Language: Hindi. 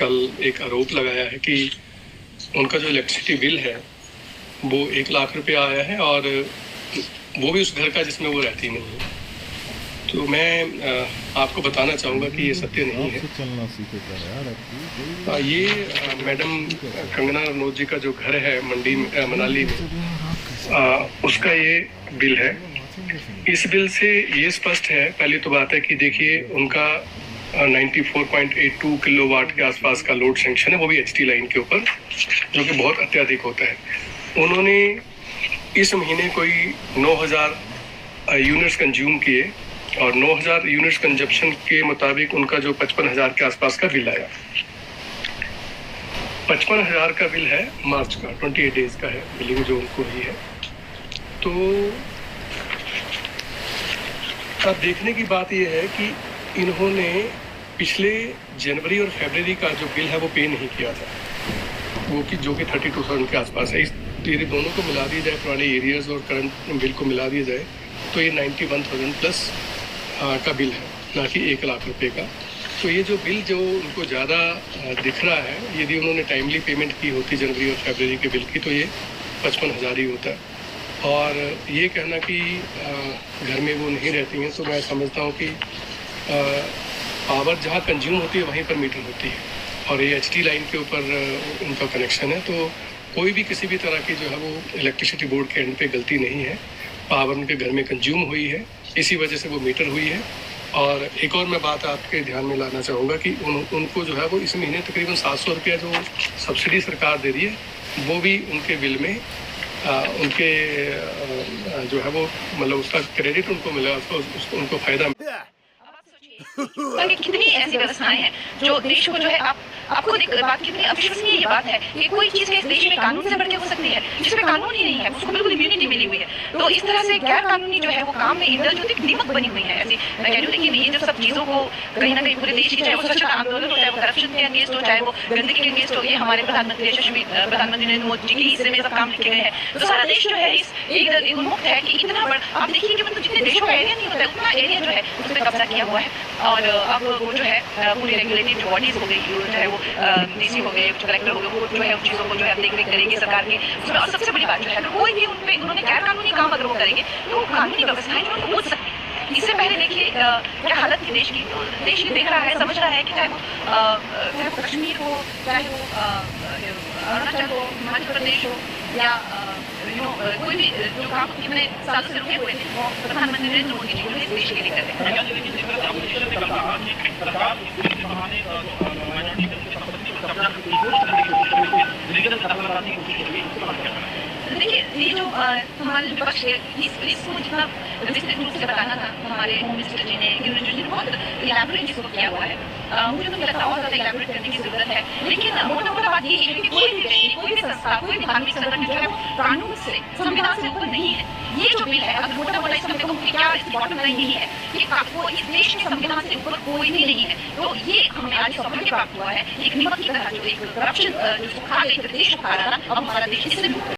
कल एक आरोप लगाया है कि उनका जो इलेक्ट्रिसिटी बिल है वो 1 लाख रुपया आया है और वो भी उस घर का जिसमें वो रहती नहीं है। तो मैं आपको बताना चाहूँगा कि ये सत्य नहीं है। ये मैडम कंगना रनौत जी का जो घर है मनाली में, उसका ये बिल है। इस बिल से ये स्पष्ट है, पहली तो बात है कि देखिए उनका 94.82 किलोवाट के आसपास का लोड सेंक्शन है, वो भी एचटी लाइन के ऊपर, जो कि बहुत अत्यधिक होता है। उन्होंने इस महीने कोई 9000 यूनिट्स कंज्यूम किए और 9000 यूनिट्स कंजप्शन के मुताबिक उनका जो 55,000 के आसपास का बिल आया। 55,000 का बिल है मार्च का, 28 डेज का है बिलिंग जो उनको हुई है। तो अब देखने की बात यह है कि इन्होंने पिछले जनवरी और फरवरी का जो बिल है वो पे नहीं किया था, वो कि जो कि 32,000 के आसपास है। यदि दोनों को मिला दिया जाए, पुराने एरियाज और करंट बिल को मिला दिया जाए, तो ये 91,000 प्लस का बिल है, ना कि 1 लाख रुपए का। तो ये जो बिल जो उनको ज़्यादा दिख रहा है, यदि उन्होंने टाइमली पेमेंट की होती जनवरी और फरवरी के बिल की, तो ये 55,000 ही होता है। और ये कहना कि घर में वो नहीं रहती हैं, तो मैं समझता हूँ कि पावर जहाँ कंज्यूम होती है वहीं पर मीटर होती है, और ये एचटी लाइन के ऊपर उनका कनेक्शन है। तो कोई भी किसी भी तरह की जो है वो इलेक्ट्रिसिटी बोर्ड के एंड पे गलती नहीं है। पावर उनके घर में कंज्यूम हुई है, इसी वजह से वो मीटर हुई है। और एक और मैं बात आपके ध्यान में लाना चाहूँगा कि उनको जो है वो इस महीने तकरीबन 700 रुपया जो सब्सिडी सरकार दे रही है, वो भी उनके बिल में उनके जो है वो मतलब उसका क्रेडिट उनको मिला, उसको उनको फायदा। कितनी ऐसी व्यवस्थाएं हैं जो देश को जो है आपको एक बात कितनी अविश्वसनीय ये बात है कि कोई चीज इस देश में कानून से बढ़ के हो सकती है, जिसमें कानून ही नहीं है, उसको बिल्कुल इम्यूनिटी मिली हुई है। तो इस तरह से गैर कानूनी जो है वो काम में इंदर जो दीमक बनी हुई है ऐसी। मैं कह रही हूँ देखिए, ये जो सब चीजों को कहीं ना कहीं पूरे देश की, चाहे वो स्वच्छता आंदोलन हो, चाहे वो करप्शन के अगेंस्ट हो, चाहे वो गंदगी के अगेंस्ट हो, ये हमारे प्रधानमंत्री नरेंद्र मोदी जी के हिस्से में सब काम लिखे गए हैं। तो सारा देश जो है इस एक उन्मुक्त है कि इतना बड़ा, आप देखिए कि मतलब जितने देशों का एरिया नहीं होता है उतना एरिया जो है उस पर कब्जा किया हुआ है। और अब वो जो है पूरी रेगुलेटरी जो बॉडीज हो गई, चाहे वो डीसी हो गए, कलेक्टर हो गए, वो जो है उन चीज़ों को जो है देख रेख करेंगे सरकार के उसमें। और सबसे बड़ी बात जो है, अगर कोई भी उनपे उन्होंने गैर कानूनी काम अगर वो करेंगे तो वो कानूनी व्यवस्थाएं जो उनको पूछ सकती है। इससे पहले देखिए क्या हालत थी देश की। देश ये देख रहा है, समझ रहा है कि चाहे वो कश्मीर हो, चाहे वो अरुणाचल हो, हिमाचल प्रदेश हो, या कोई भी जो काम कितने सालों से रुके हुए थे, वो प्रधानमंत्री नरेंद्र मोदी जी को इस देश के लिए कर रहे हैं। देखिए, ये जो हमारे विपक्ष है, इसको जितना विस्तृत रूप से बताना था हमारे होम मिनिस्टर जी ने, गिरिराज जी ने बहुत इलैबोरेट इसको किया हुआ है। मुझे तो लगता है और ज़्यादा इलैबोरेट करने की जरूरत है। लेकिन मोटा मोटा बात यही है कि कोई भी व्यक्ति, कोई भी संस्था, कोई भी धार्मिक संगठन जो है वो कानून से, संविधान से ऊपर नहीं है। ये जो बिल है, अगर मोटा मोटा इसका मैं कहूँ कि क्या इसकी बॉटम लाइन यही है कि वो इस देश के संविधान से ऊपर कोई भी नहीं है। तो ये हमें आज सौभाग्य प्राप्त हुआ है, एक निमक की तरह जो एक करप्शन जो खा गई, देश को खा रहा था, अब हमारा देश इससे